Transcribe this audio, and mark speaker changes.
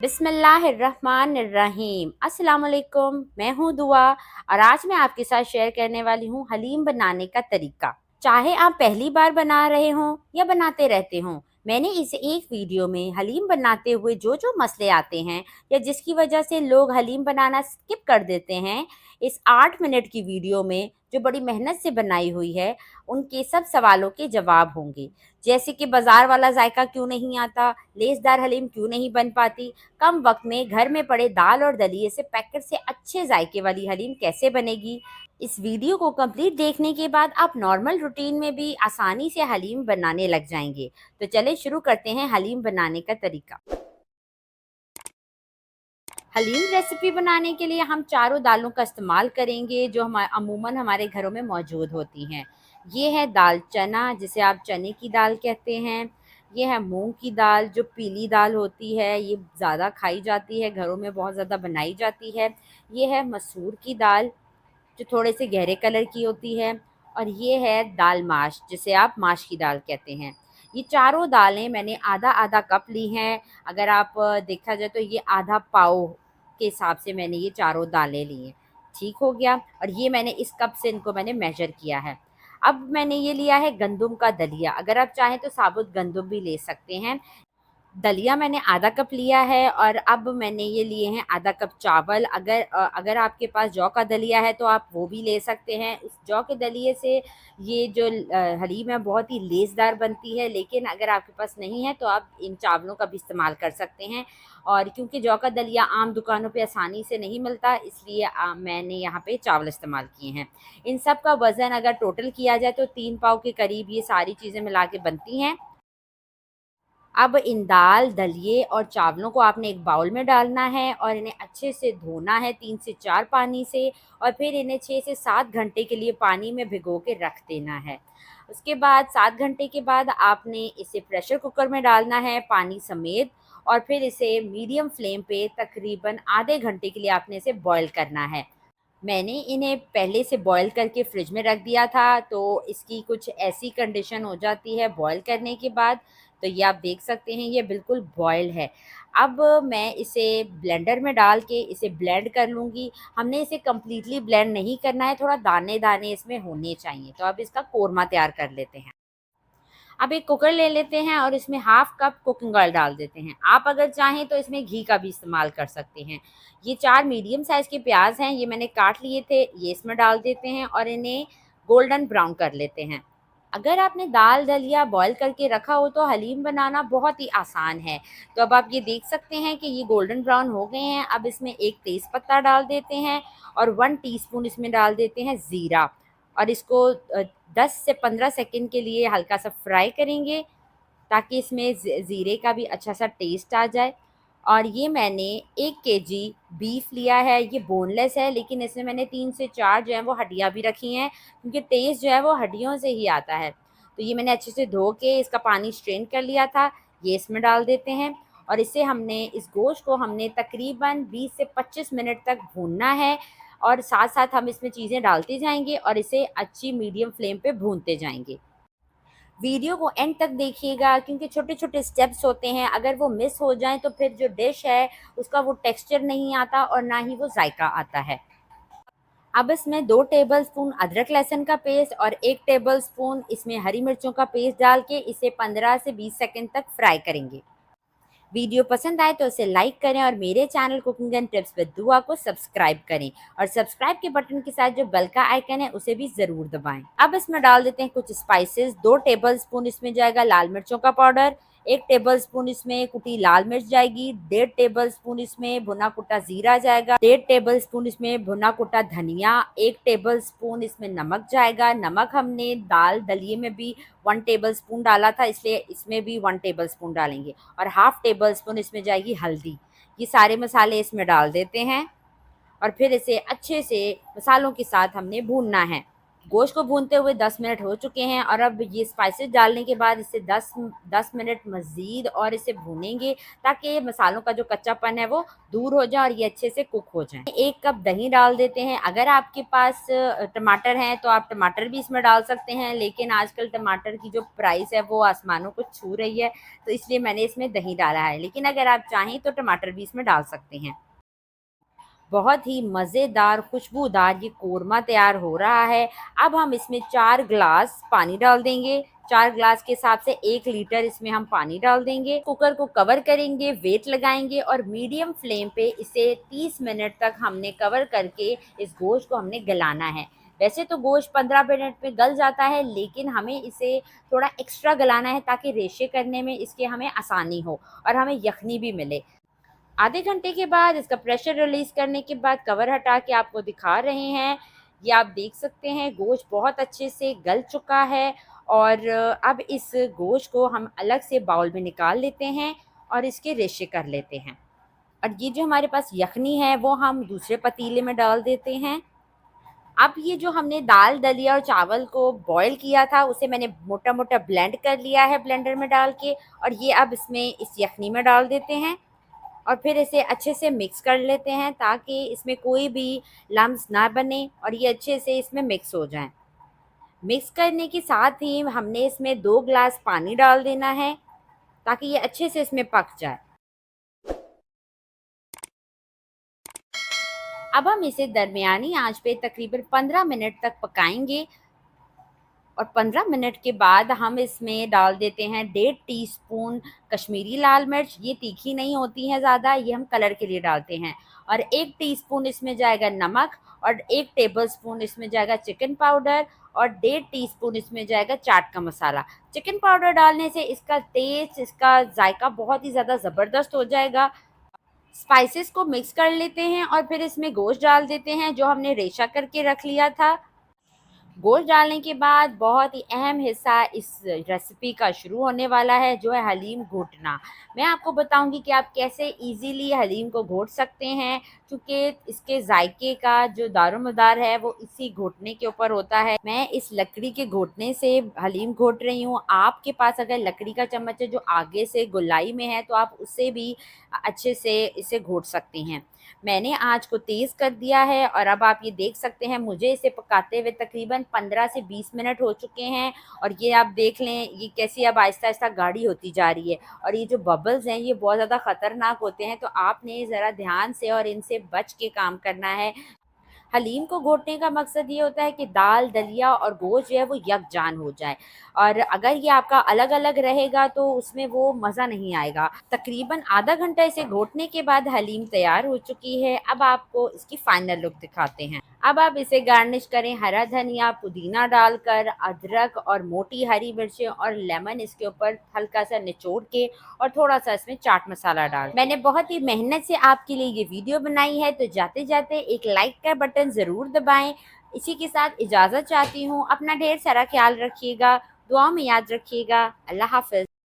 Speaker 1: बिस्मिल्लाहिर्रहमानिर्रहीम। अस्सलाम वालेकुम। मैं हूँ दुआ और आज मैं आपके साथ शेयर करने वाली हूँ हलीम बनाने का तरीका। चाहे आप पहली बार बना रहे हों या बनाते रहते हों, मैंने इस एक वीडियो में हलीम बनाते हुए जो जो मसले आते हैं या जिसकी वजह से लोग हलीम बनाना स्किप कर देते हैं, इस 8 मिनट की वीडियो में जो बड़ी मेहनत से बनाई हुई है, उनके सब सवालों के जवाब होंगे। जैसे कि बाज़ार वाला जायका क्यों नहीं आता, लेसदार हलीम क्यों नहीं बन पाती, कम वक्त में घर में पड़े दाल और दलिए से पैकेट से अच्छे जायके वाली हलीम कैसे बनेगी। इस वीडियो को कंप्लीट देखने के बाद आप नॉर्मल रूटीन में भी आसानी से हलीम बनाने लग जाएंगे। तो चले शुरू करते हैं हलीम बनाने का तरीका। हलीम रेसिपी बनाने के लिए हम चारों दालों का इस्तेमाल करेंगे जो अमूमन हमारे घरों में मौजूद होती हैं। ये है दाल चना, जिसे आप चने की दाल कहते हैं। ये है मूंग की दाल, जो पीली दाल होती है, ये ज़्यादा खाई जाती है, घरों में बहुत ज़्यादा बनाई जाती है। ये है मसूर की दाल, जो थोड़े से गहरे कलर की होती है। और ये है दाल माश, जिसे आप माश की दाल कहते हैं। ये चारों दालें मैंने आधा आधा कप ली हैं। अगर आप देखा जाए तो ये आधा पाव के हिसाब से मैंने ये चारों दालें ली हैं। ठीक हो गया। और ये मैंने इस कप से इनको मैंने मेजर किया है। अब मैंने ये लिया है गंदुम का दलिया। अगर आप चाहें तो साबुत गंदुम भी ले सकते हैं। दलिया मैंने आधा कप लिया है और अब मैंने ये लिए हैं आधा कप चावल। अगर आपके पास जौ का दलिया है तो आप वो भी ले सकते हैं। उस जौ के दलिए से ये जो हलीम है बहुत ही लेसदार बनती है, लेकिन अगर आपके पास नहीं है तो आप इन चावलों का भी इस्तेमाल कर सकते हैं। और क्योंकि जौ का दलिया आम दुकानों पे आसानी से नहीं मिलता, इसलिए मैंने यहाँ पे चावल इस्तेमाल किए हैं। इन सब का वज़न अगर टोटल किया जाए तो 3 पाव के करीब ये सारी चीज़ें मिला के बनती हैं। अब इन दाल, दलिए और चावलों को आपने एक बाउल में डालना है और इन्हें अच्छे से धोना है 3 से 4 पानी से, और फिर इन्हें 6 से 7 घंटे के लिए पानी में भिगो के रख देना है। उसके बाद 7 घंटे के बाद आपने इसे प्रेशर कुकर में डालना है पानी समेत, और फिर इसे मीडियम फ्लेम पे तकरीबन आधे घंटे के लिए आपने इसे बॉयल करना है। मैंने इन्हें पहले से बॉयल करके फ्रिज में रख दिया था, तो इसकी कुछ ऐसी कंडीशन हो जाती है बॉयल करने के बाद। तो ये आप देख सकते हैं ये बिल्कुल बॉयल है। अब मैं इसे ब्लेंडर में डाल के इसे ब्लेंड कर लूँगी। हमने इसे कंप्लीटली ब्लेंड नहीं करना है, थोड़ा दाने-दाने इसमें होने चाहिए। तो अब इसका कोरमा तैयार कर लेते हैं। अब एक कुकर ले लेते हैं और इसमें हाफ़ कप कुकिंग ऑयल डाल देते हैं। आप अगर चाहें तो इसमें घी का भी इस्तेमाल कर सकते हैं। ये 4 मीडियम साइज़ के प्याज़ हैं, ये मैंने काट लिए थे, ये इसमें डाल देते हैं और इन्हें गोल्डन ब्राउन कर लेते हैं। अगर आपने दाल दलिया बॉयल करके रखा हो तो हलीम बनाना बहुत ही आसान है। तो अब आप ये देख सकते हैं कि ये गोल्डन ब्राउन हो गए हैं। अब इसमें एक तेज़पत्ता डाल देते हैं और 1 टीस्पून इसमें डाल देते हैं ज़ीरा, और इसको 10 से 15 सेकंड के लिए हल्का-सा फ्राई करेंगे, ताकि इसमें ज़ीरे का भी अच्छा-सा टेस्ट आ जाए। और ये मैंने 1 केजी बीफ लिया है, ये बोनलेस है, लेकिन इसमें मैंने 3 से 4 जो हैं वो हड्डियाँ भी रखी हैं, क्योंकि टेस्ट जो है वो हड्डियों से ही आता है। तो ये मैंने अच्छे से धो के इसका पानी स्ट्रेन कर लिया था, ये इसमें डाल देते हैं। और इस गोश्त को हमने तकरीबन 20 से 25 मिनट तक भूनना है, और साथ-साथ हम इसमें चीज़ें डालते जाएँगे और इसे अच्छी मीडियम फ्लेम पे भूनते जाएँगे। वीडियो को एंड तक देखिएगा, क्योंकि छोटे-छोटे स्टेप्स होते हैं, अगर वो मिस हो जाएँ तो फिर जो डिश है उसका वो टेक्सचर नहीं आता और ना ही वो जायका आता है। अब इसमें 2 टेबलस्पून अदरक लहसुन का पेस्ट और 1 टेबलस्पून इसमें हरी मिर्चों का पेस्ट डाल के इसे 15 से 20 सेकंड तक फ्राई करेंगे। वीडियो पसंद आए तो इसे लाइक करें और मेरे channel cooking and tips with दुआ को सब्सक्राइब करें, और सब्सक्राइब के बटन के साथ जो बेल का आइकन है उसे भी ज़रूर दबाएं। अब इसमें डाल देते हैं कुछ स्पाइसेस। 2 टेबलस्पून इसमें जाएगा लाल मिर्चों का पाउडर, 1 टेबलस्पून इसमें कुटी लाल मिर्च जाएगी, 1.5 टेबलस्पून इसमें भुना कुटा ज़ीरा जाएगा, 1.5 टेबलस्पून इसमें भुना कुटा धनिया, 1 टेबलस्पून इसमें नमक जाएगा। नमक हमने दाल दलिए में भी 1 टेबलस्पून डाला था, इसलिए इसमें भी 1 टेबलस्पून डालेंगे, और हाफ़ टेबलस्पून इसमें जाएगी हल्दी। ये सारे मसाले इसमें डाल देते हैं और फिर इसे अच्छे से मसालों के साथ हमने भूनना है। गोश्त को भूनते हुए 10 मिनट हो चुके हैं और अब ये स्पाइसेस डालने के बाद इसे 10 मिनट मज़ीद और इसे भूनेंगे ताकि मसालों का जो कच्चापन है वो दूर हो जाए और ये अच्छे से कुक हो जाए। 1 कप दही डाल देते हैं। अगर आपके पास टमाटर हैं तो आप टमाटर भी इसमें डाल सकते हैं, लेकिन आजकल टमाटर की जो प्राइस है वो आसमानों को छू रही है, तो इसलिए मैंने इसमें दही डाला है। लेकिन अगर आप चाहें तो टमाटर भी इसमें डाल सकते हैं। बहुत ही मज़ेदार खुशबूदार ये कोरमा तैयार हो रहा है। अब हम इसमें 4 ग्लास पानी डाल देंगे। 4 ग्लास के हिसाब से 1 लीटर इसमें हम पानी डाल देंगे। कुकर को कवर करेंगे, वेट लगाएंगे और मीडियम फ्लेम पे इसे 30 मिनट तक हमने कवर करके इस गोश्त को हमने गलाना है। वैसे तो गोश्त 15 मिनट में गल जाता है, लेकिन हमें इसे थोड़ा एक्स्ट्रा गलाना है ताकि रेशे करने में इसके हमें आसानी हो और हमें यखनी भी मिले। आधे घंटे के बाद इसका प्रेशर रिलीज़ करने के बाद कवर हटा के आपको दिखा रहे हैं। ये आप देख सकते हैं गोश्त बहुत अच्छे से गल चुका है और अब इस गोश्त को हम अलग से बाउल में निकाल लेते हैं और इसके रेशे कर लेते हैं। और ये जो हमारे पास यखनी है वो हम दूसरे पतीले में डाल देते हैं। अब ये जो हमने दाल दलिया और चावल को बॉयल किया था उसे मैंने मोटा-मोटा ब्लेंड कर लिया है ब्लेंडर में डाल के, और ये अब इसमें इस यखनी में डाल देते हैं और फिर इसे अच्छे से मिक्स कर लेते हैं ताकि इसमें कोई भी लम्स ना बने और ये अच्छे से इसमें मिक्स हो जाएँ। मिक्स करने के साथ ही हमने इसमें 2 ग्लास पानी डाल देना है ताकि ये अच्छे से इसमें पक जाए। अब हम इसे दरमियानी आंच पे तकरीबन 15 मिनट तक पकाएंगे और 15 मिनट के बाद हम इसमें डाल देते हैं 1.5 टीस्पून कश्मीरी लाल मिर्च। ये तीखी नहीं होती हैं ज़्यादा, ये हम कलर के लिए डालते हैं। और 1 टीस्पून इसमें जाएगा नमक और 1 टेबलस्पून इसमें जाएगा चिकन पाउडर और 1.5 टीस्पून इसमें जाएगा चाट का मसाला। चिकन पाउडर डालने से इसका टेस्ट, इसका जायका बहुत ही ज़्यादा ज़बरदस्त हो जाएगा। स्पाइसेस को मिक्स कर लेते हैं और फिर इसमें गोश्त डाल देते हैं जो हमने रेशा करके रख लिया था। गोश्त डालने के बाद बहुत ही अहम हिस्सा इस रेसिपी का शुरू होने वाला है, जो है हलीम घोटना। मैं आपको बताऊंगी कि आप कैसे इजीली हलीम को घोट सकते हैं, क्योंकि इसके जायके का जो दारोमदार है वो इसी घोटने के ऊपर होता है। मैं इस लकड़ी के घोटने से हलीम घोट रही हूँ। आपके पास अगर लकड़ी का चम्मच है जो आगे से गोलाई में है तो आप उससे भी अच्छे से इसे घोट सकती हैं। मैंने आँच को तेज़ कर दिया है और अब आप ये देख सकते हैं मुझे इसे पकाते हुए तकरीबन 15 से 20 मिनट हो चुके हैं और ये आप देख लें ये कैसी अब आहिस्ता-आहिस्ता गाढ़ी होती जा रही है और ये जो बबल्स हैं ये बहुत ज़्यादा ख़तरनाक होते हैं, तो आपने ज़रा ध्यान से और इनसे बच के काम करना है। हलीम को घोटने का मकसद ये होता है कि दाल, दलिया और गोश्त जो है वो यकजान हो जाए, और अगर ये आपका अलग-अलग रहेगा तो उसमें वो मज़ा नहीं आएगा। तकरीबन आधा घंटा इसे घोटने के बाद हलीम तैयार हो चुकी है। अब आपको इसकी फ़ाइनल लुक दिखाते हैं। अब आप इसे गार्निश करें हरा धनिया, पुदीना डालकर, अदरक और मोटी हरी मिर्चें और लेमन इसके ऊपर हल्का सा निचोड़ के और थोड़ा-सा इसमें चाट मसाला डाल। मैंने बहुत ही मेहनत से आपके लिए ये वीडियो बनाई है, तो जाते-जाते एक लाइक का बटन ज़रूर दबाएँ। इसी के साथ इजाज़त चाहती हूँ। अपना ढेर सारा ख़्याल रखिएगा, दुआओं में याद रखिएगा। अल्लाह हाफ़िज़।